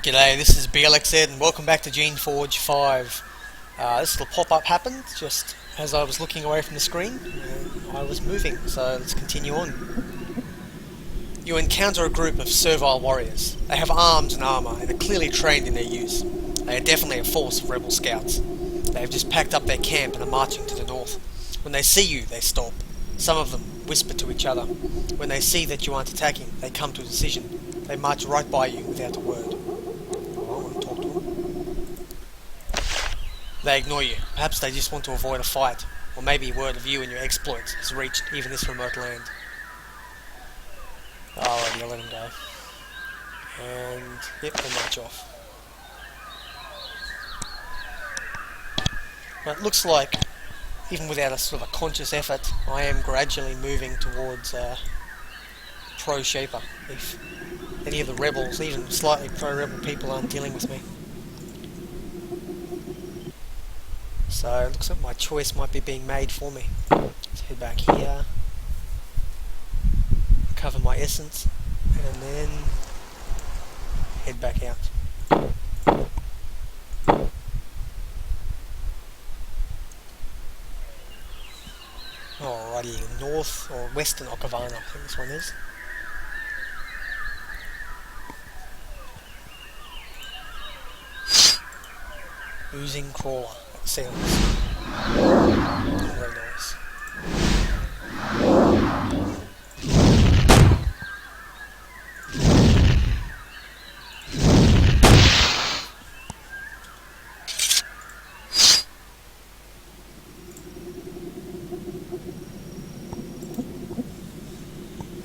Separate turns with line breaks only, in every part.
G'day, this is Blxz and welcome back to Geneforge 5. This little pop-up happened just as I was looking away from the screen and I was moving, so let's continue on. You encounter a group of servile warriors. They have arms and armour and are clearly trained in their use. They are definitely a force of rebel scouts. They have just packed up their camp and are marching to the north. When they see you, they stop. Some of them whisper to each other. When they see that you aren't attacking, they come to a decision. They march right by you without a word. They ignore you. Perhaps they just want to avoid a fight, or maybe word of you and your exploits has reached even this remote land. Alrighty, I'll let them go. And yep, they march off. But it looks like, even without a sort of a conscious effort, I am gradually moving towards pro shaper. If any of the rebels, even slightly pro-rebel people, aren't dealing with me. So it looks like my choice might be being made for me. Let's head back here, cover my essence, and then head back out. Alrighty, north or western Okavana, I think this one is. Oozing crawler. Sounds very nice.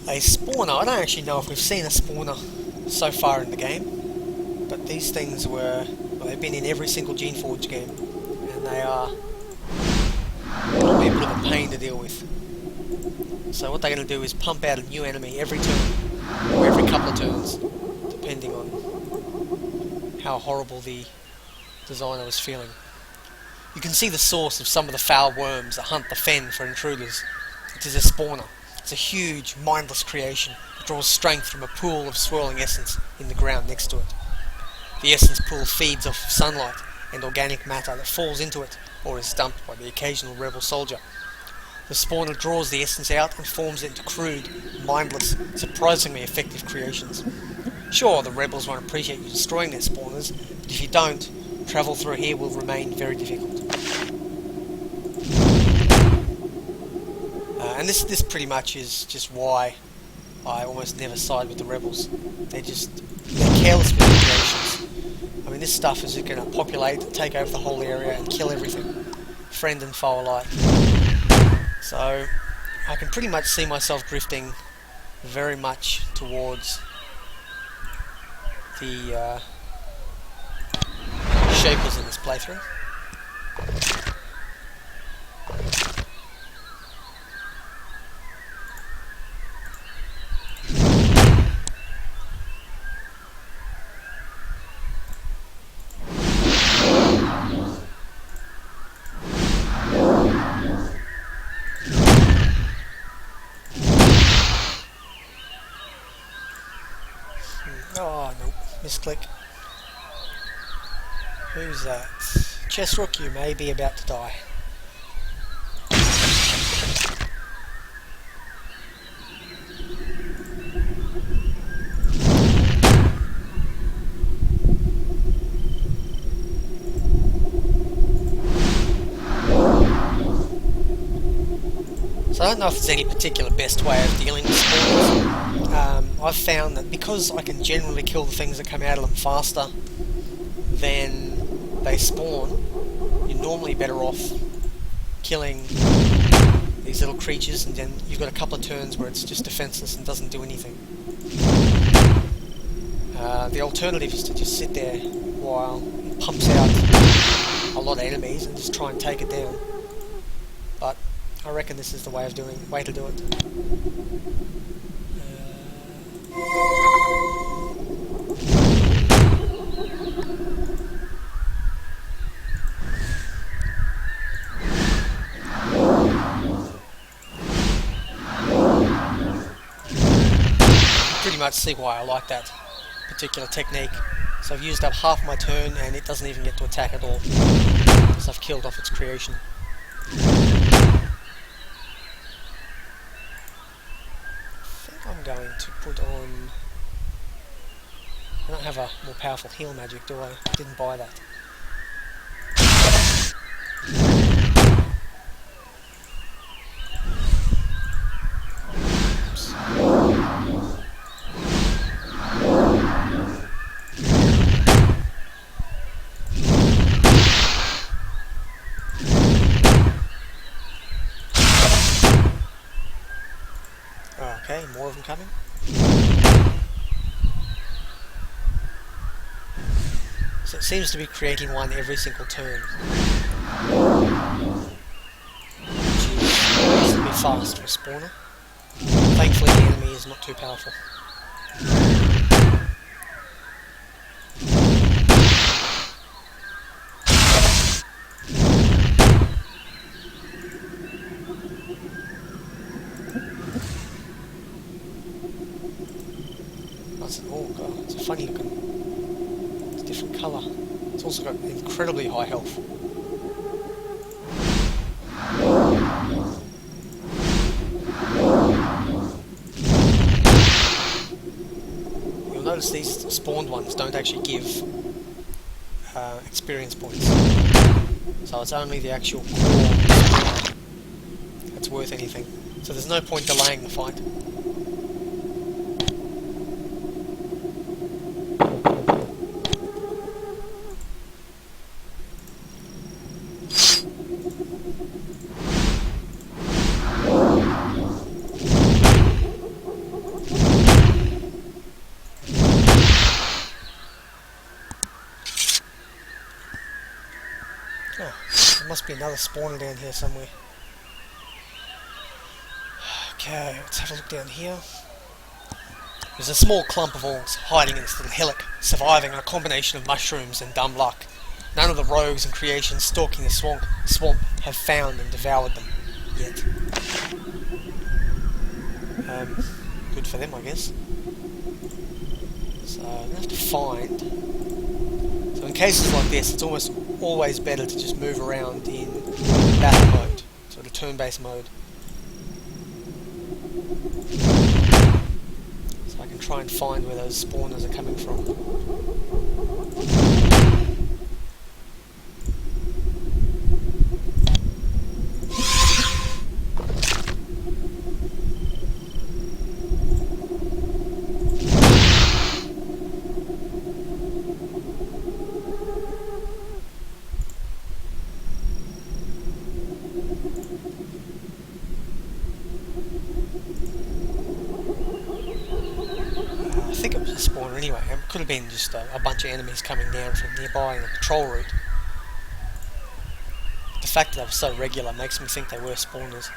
A spawner. I don't actually know if we've seen a spawner so far in the game, but these things were, well, they've been in every single Geneforge game. They are going to be a bit of a pain to deal with. So what they're going to do is pump out a new enemy every turn, or every couple of turns, depending on how horrible the designer was feeling. You can see the source of some of the foul worms that hunt the fen for intruders. It is a spawner. It's a huge, mindless creation that draws strength from a pool of swirling essence in the ground next to it. The essence pool feeds off sunlight and organic matter that falls into it or is dumped by the occasional rebel soldier. The spawner draws the essence out and forms it into crude, mindless, surprisingly effective creations. Sure, the rebels won't appreciate you destroying their spawners, but if you don't, travel through here will remain very difficult. And this pretty much is just why I almost never side with the rebels. They're careless with their creations. I mean, this stuff is going to populate, take over the whole area and kill everything, friend and foe alike. So I can pretty much see myself drifting very much towards the shapers in this playthrough. Oh, nope. Misclick. Who's that? Chessrook, you may be about to die. So I don't know if there's any particular best way of dealing with spawners. I've found that because I can generally kill the things that come out of them faster than they spawn, you're normally better off killing these little creatures, and then you've got a couple of turns where it's just defenseless and doesn't do anything. The alternative is to just sit there while it pumps out a lot of enemies and just try and take it down. But I reckon this is the way to do it. Pretty much see why I like that particular technique. So I've used up half my turn and it doesn't even get to attack at all. So I've killed off its creation. I think I'm going to put on... I don't have a more powerful heal magic, do I? Didn't buy that. Okay, more of them coming. So it seems to be creating one every single turn. Which is reasonably fast for a spawner. Thankfully the enemy is not too powerful. That's an orc. Oh, it's a funny looking. It's a different colour. It's also got incredibly high health. You'll notice these spawned ones don't actually give experience points. So it's only the actual core that's worth anything. So there's no point delaying the fight. Oh, there must be another spawner down here somewhere. Okay, let's have a look down here. There's a small clump of orcs hiding in this little hillock, surviving on a combination of mushrooms and dumb luck. None of the rogues and creations stalking the swamp have found and devoured them yet. Good for them, I guess. So I'm going to have to find... So in cases like this, it's almost always better to just move around in battle mode, sort of turn-based mode. So I can try and find where those spawners are coming from. I think it was a spawner anyway. It could have been just a bunch of enemies coming down from nearby on a patrol route. The fact that they were so regular makes me think they were spawners.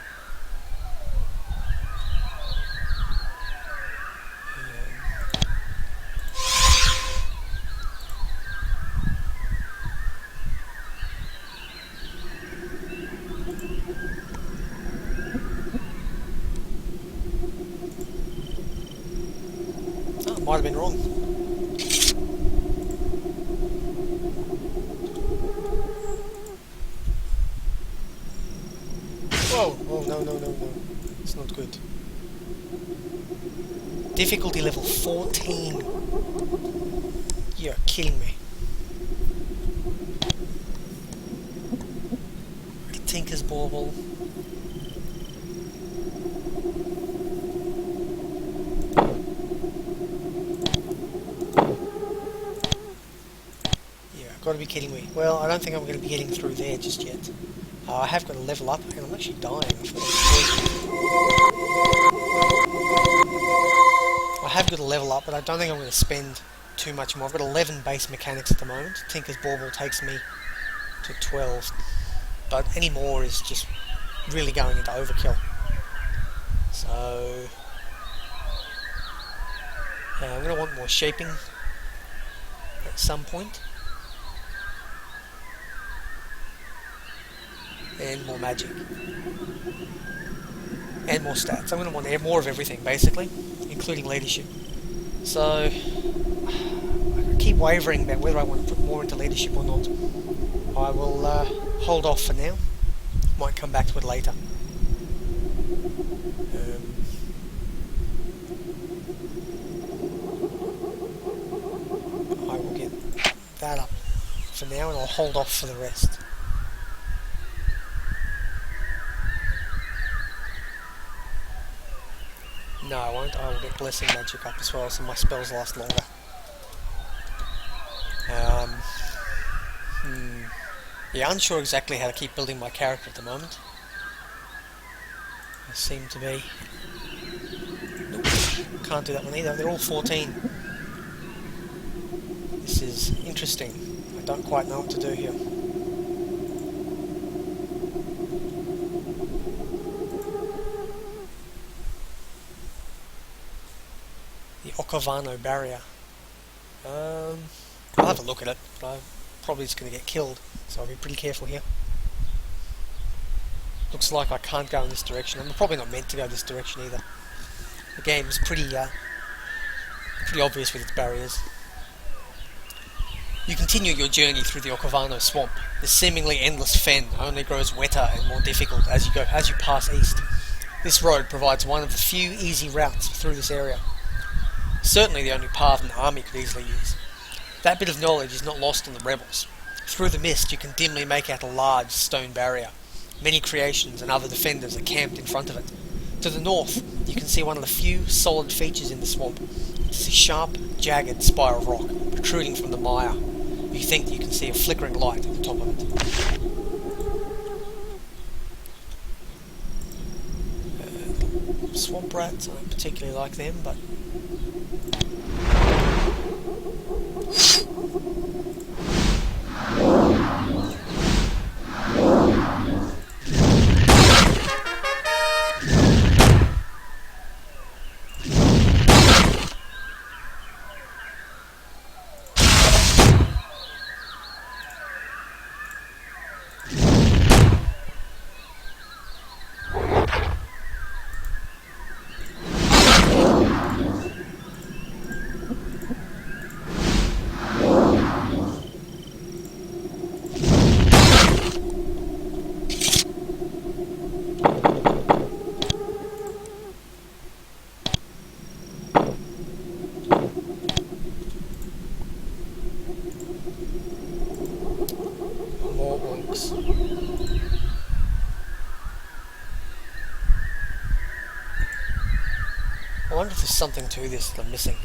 Might have been wrong. Whoa! Oh, no. It's not good. Difficulty level 14. You're kidding me. Tinker's Bauble. Got to be kidding me. Well, I don't think I'm going to be getting through there just yet. I have got to level up, and I'm actually dying. I have got to level up, but I don't think I'm going to spend too much more. I've got 11 base mechanics at the moment. Tinker's Bauble takes me to 12. But any more is just really going into overkill. So... I'm going to want more shaping at some point. And more magic. And more stats. I'm going to want more of everything, basically, including leadership. So, I keep wavering about whether I want to put more into leadership or not. I will hold off for now. Might come back to it later. I will get that up for now and I'll hold off for the rest. No, I won't. I will get Blessing Magic up as well, so my spells last longer. Yeah, unsure exactly how to keep building my character at the moment. I seem to be... Nope, can't do that one either. They're all 14. This is interesting. I don't quite know what to do here. The Okavano barrier. I'll have a look at it, but I'm probably just going to get killed, so I'll be pretty careful here. Looks like I can't go in this direction. I'm probably not meant to go this direction either. The game is pretty obvious with its barriers. You continue your journey through the Okavano swamp. The seemingly endless fen only grows wetter and more difficult as you pass east. This road provides one of the few easy routes through this area. Certainly the only path an army could easily use. That bit of knowledge is not lost on the rebels. Through the mist you can dimly make out a large stone barrier. Many creations and other defenders are camped in front of it. To the north you can see one of the few solid features in the swamp. It's a sharp, jagged spire of rock protruding from the mire. You think that you can see a flickering light at the top of it. Swamp rats, I don't particularly like them, but... I wonder if there's something to this that I'm missing.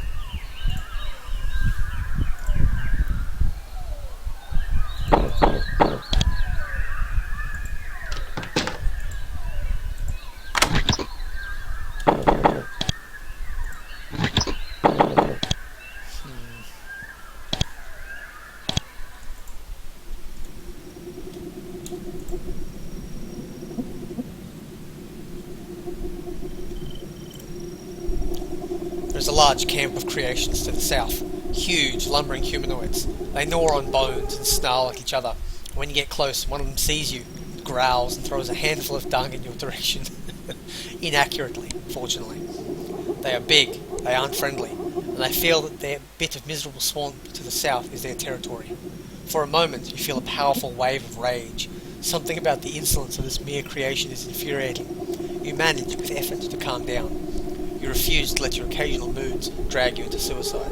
There's a large camp of creations to the south. Huge, lumbering humanoids. They gnaw on bones and snarl at each other. When you get close, one of them sees you, growls, and throws a handful of dung in your direction. Inaccurately, fortunately. They are big, they aren't friendly, and they feel that their bit of miserable swamp to the south is their territory. For a moment, you feel a powerful wave of rage. Something about the insolence of this mere creation is infuriating. You manage, with effort, to calm down. You refuse to let your occasional moods drag you into suicide.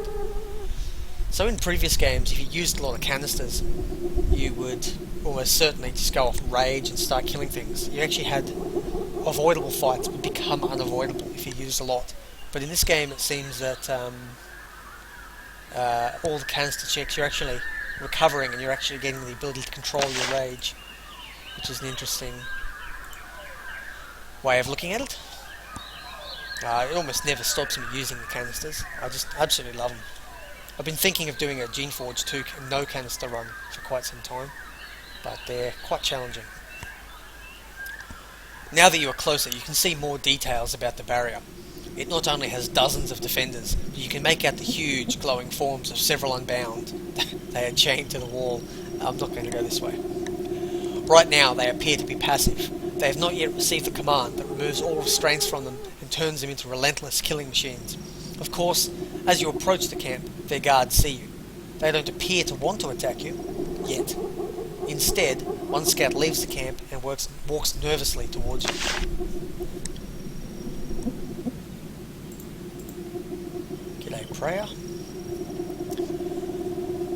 So in previous games, if you used a lot of canisters, you would almost certainly just go off rage and start killing things. You actually had avoidable fights but become unavoidable if you used a lot. But in this game it seems that all the canister checks you're actually recovering and you're actually getting the ability to control your rage, which is an interesting way of looking at it. It almost never stops me using the canisters. I just absolutely love them. I've been thinking of doing a Geneforge 2 no canister run for quite some time, but they're quite challenging. Now that you are closer, you can see more details about the barrier. It not only has dozens of defenders, but you can make out the huge glowing forms of several Unbound. They are chained to the wall. I'm not going to go this way. Right now they appear to be passive. They have not yet received the command that removes all restraints from them and turns them into relentless killing machines. Of course, as you approach the camp, their guards see you. They don't appear to want to attack you, yet. Instead, one scout leaves the camp and walks nervously towards you. G'day, Prayer.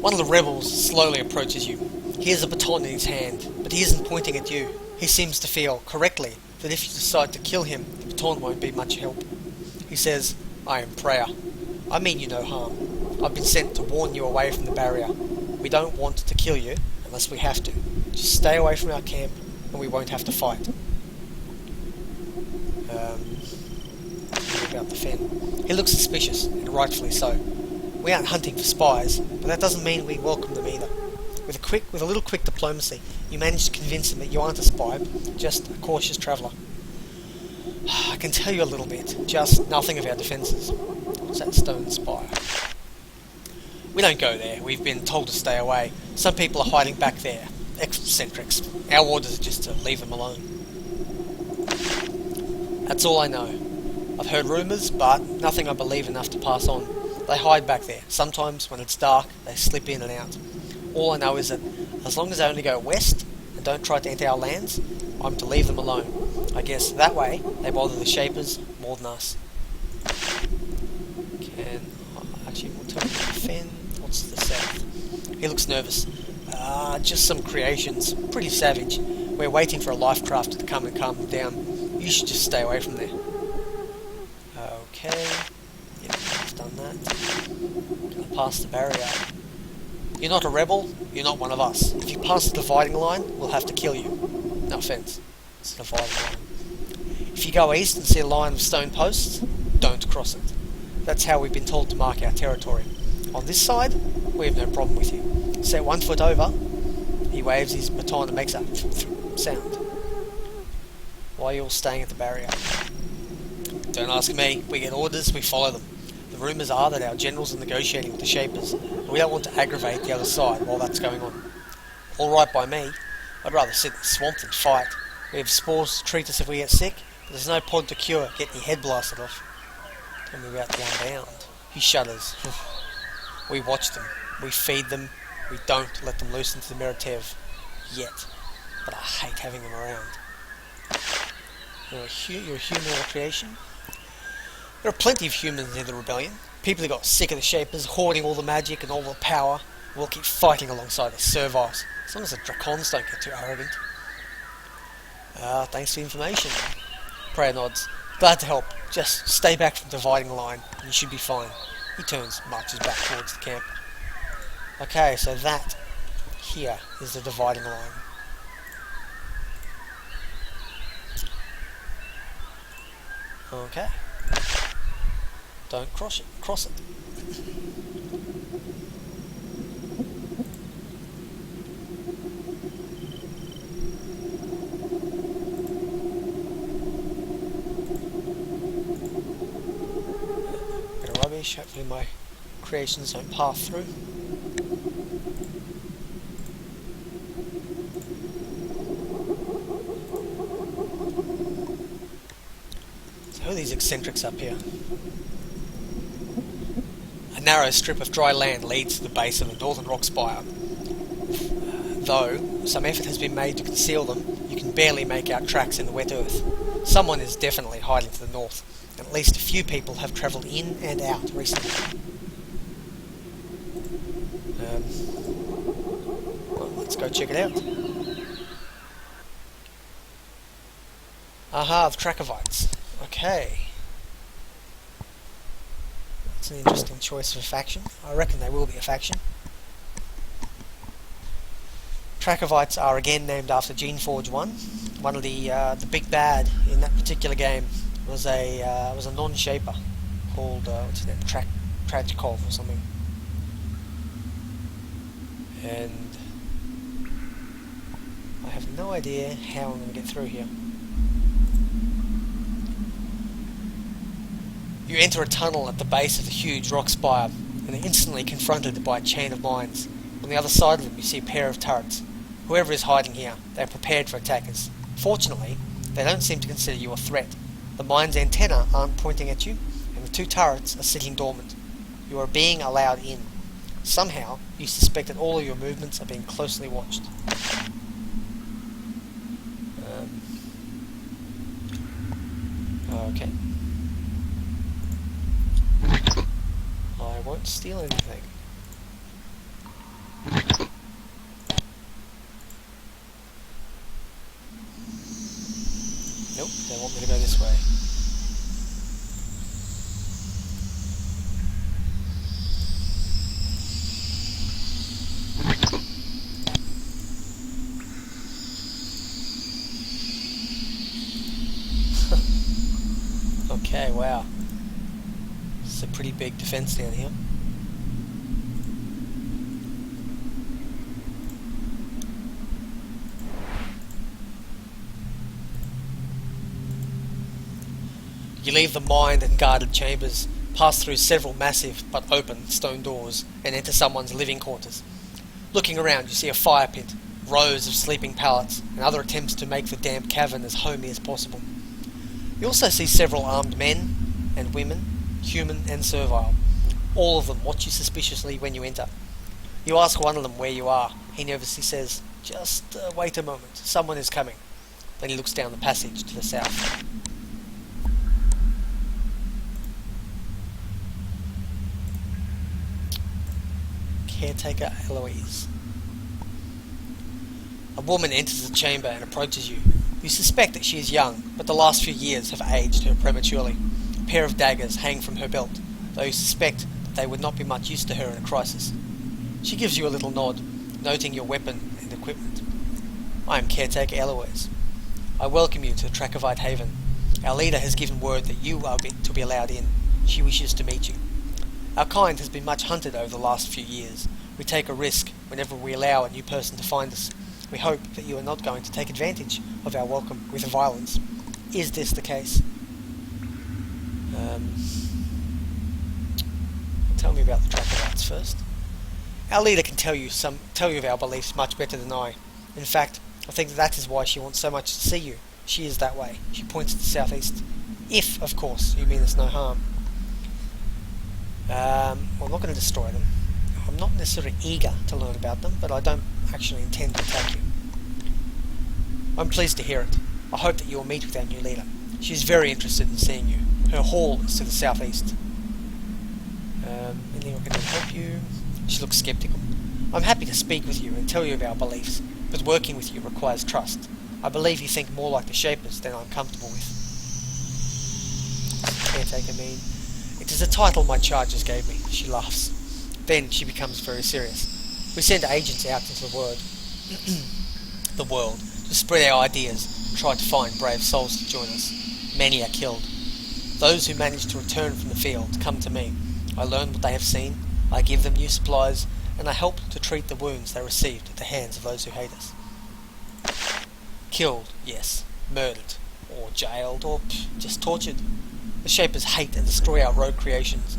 One of the rebels slowly approaches you. He has a baton in his hand, but he isn't pointing at you. He seems to feel, correctly, that if you decide to kill him, the baton won't be much help. He says, I am Prayer. I mean you no harm. I've been sent to warn you away from the barrier. We don't want to kill you, unless we have to. Just stay away from our camp, and we won't have to fight. About the Fen. He looks suspicious, and rightfully so. We aren't hunting for spies, but that doesn't mean we welcome them either. With a little quick diplomacy, you manage to convince him that you aren't a spy, just a cautious traveller. I can tell you a little bit, just nothing of our defences. What's that stone spire? We don't go there. We've been told to stay away. Some people are hiding back there. Eccentrics. Our orders are just to leave them alone. That's all I know. I've heard rumours, but nothing I believe enough to pass on. They hide back there. Sometimes, when it's dark, they slip in and out. All I know is that, as long as they only go west, and don't try to enter our lands, I'm to leave them alone. I guess that way, they bother the Shapers more than us. Actually, we'll tell the Fen. What's the south? He looks nervous. Just some creations. Pretty savage. We're waiting for a life crafter to come and calm them down. You should just stay away from there. Okay. Yep, I've done that. Gonna pass the barrier. You're not a rebel, you're not one of us. If you pass the dividing line, we'll have to kill you. No offence. It's a dividing line. If you go east and see a line of stone posts, don't cross it. That's how we've been told to mark our territory. On this side, we have no problem with you. Set 1 foot over, he waves his baton and makes a sound. Why are you all staying at the barrier? Don't ask me. We get orders, we follow them. The rumours are that our generals are negotiating with the Shapers, and we don't want to aggravate the other side while that's going on. All right by me. I'd rather sit in the swamp than fight. We have spores to treat us if we get sick, but there's no pod to cure getting your head blasted off. Tell me about the Unbound. He shudders. We watch them. We feed them. We don't let them loose into the Meratev. Yet. But I hate having them around. You're a human or a creation? There are plenty of humans in the rebellion. People who got sick of the Shapers, hoarding all the magic and all the power. We'll keep fighting alongside the serviles, as long as the Drakons don't get too arrogant. Thanks for the information. Prayer nods. Glad to help. Just stay back from the dividing line, and you should be fine. He turns, marches back towards the camp. Okay, so that here is the dividing line. Okay. Don't cross it. Bit of rubbish, hopefully my creations don't pass through. So who are these eccentrics up here? A narrow strip of dry land leads to the base of a northern rock spire. Though some effort has been made to conceal them, you can barely make out tracks in the wet earth. Someone is definitely hiding to the north, and at least a few people have travelled in and out recently. Well, let's go check it out. Aha, the Trakovites. Okay. That's an interesting choice of a faction. I reckon they will be a faction. Trakovites are again named after Geneforge 1. One of the big bad in that particular game was a non-shaper called what's his name, Trakovites or something. And I have no idea how I'm going to get through here. You enter a tunnel at the base of the huge rock spire and are instantly confronted by a chain of mines. On the other side of them you see a pair of turrets. Whoever is hiding here, they are prepared for attackers. Fortunately, they don't seem to consider you a threat. The mine's antennae aren't pointing at you, and the two turrets are sitting dormant. You are being allowed in. Somehow, you suspect that all of your movements are being closely watched. Okay. I won't steal anything. Nope, they want me to go this way. Okay, wow. It's a pretty big defense down here. You leave the mined and guarded chambers, pass through several massive but open stone doors, and enter someone's living quarters. Looking around, you see a fire pit, rows of sleeping pallets, and other attempts to make the damp cavern as homey as possible. You also see several armed men and women, human and servile. All of them watch you suspiciously when you enter. You ask one of them where you are. He nervously says, "Just wait a moment, someone is coming." Then he looks down the passage to the south. Caretaker Eloise. A woman enters the chamber and approaches you. You suspect that she is young, but the last few years have aged her prematurely. A pair of daggers hang from her belt, though you suspect that they would not be much use to her in a crisis. She gives you a little nod, noting your weapon and equipment. "I am Caretaker Eloise. I welcome you to the Trakovite Haven. Our leader has given word that you are to be allowed in. She wishes to meet you. Our kind has been much hunted over the last few years. We take a risk whenever we allow a new person to find us. We hope that you are not going to take advantage of our welcome with violence. Is this the case?" Tell me about the Trakovites first. Our leader can tell you of our beliefs much better than I. In fact, I think that is why she wants so much to see you. She is that way. She points to the southeast. If, of course, you mean us no harm. Well, I'm not going to destroy them. I'm not necessarily eager to learn about them, but I don't actually intend to attack you. I'm pleased to hear it. I hope that you will meet with our new leader. She is very interested in seeing you. Her hall is to the southeast. Anything I can do to help you? She looks sceptical. I'm happy to speak with you and tell you of our beliefs, but working with you requires trust. I believe you think more like the Shapers than I'm comfortable with. Caretaker mean? It is a title my charges gave me. She laughs. Then she becomes very serious. We send agents out into the world to spread our ideas and try to find brave souls to join us. Many are killed. Those who manage to return from the field come to me. I learn what they have seen, I give them new supplies, and I help to treat the wounds they received at the hands of those who hate us. Killed, yes. Murdered, or jailed, or just tortured. The Shapers hate and destroy our rogue creations.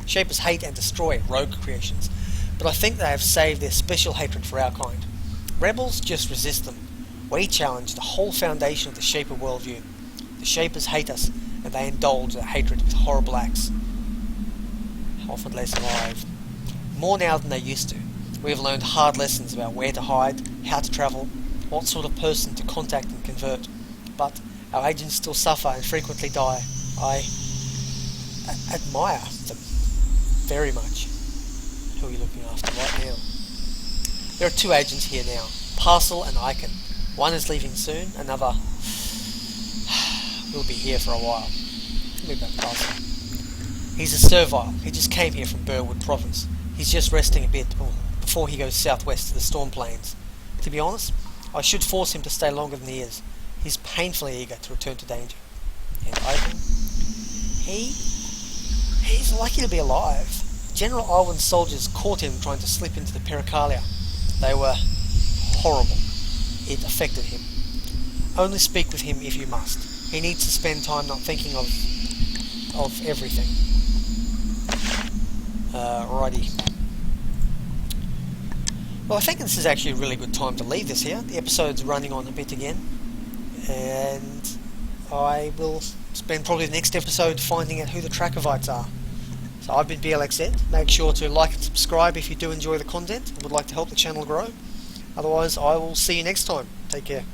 Shapers hate and destroy rogue creations, but I think they have saved their special hatred for our kind. Rebels just resist them. We challenge the whole foundation of the Shaper worldview. The Shapers hate us, and they indulge their hatred with horrible acts. Often they survive. More now than they used to. We have learned hard lessons about where to hide, how to travel, what sort of person to contact and convert. But our agents still suffer and frequently die. I admire them very much. Who are you looking after right now? There are two agents here now, Parcel and Icon. One is leaving soon, another will be here for a while. Tell me about Parcel. He's a servile. He just came here from Burwood Province. He's just resting a bit before he goes southwest to the Storm Plains. To be honest, I should force him to stay longer than he is. He's painfully eager to return to danger. And Icon? He's lucky to be alive. General Alwyn's soldiers caught him trying to slip into the Pericalia. They were horrible. It affected him. Only speak with him if you must. He needs to spend time not thinking of everything. Righty. Well, I think this is actually a really good time to leave this here. The episode's running on a bit again, and I will spend probably the next episode finding out who the Trakovites are. So I've been Blxz. Make sure to like and subscribe if you do enjoy the content and would like to help the channel grow. Otherwise, I will see you next time. Take care.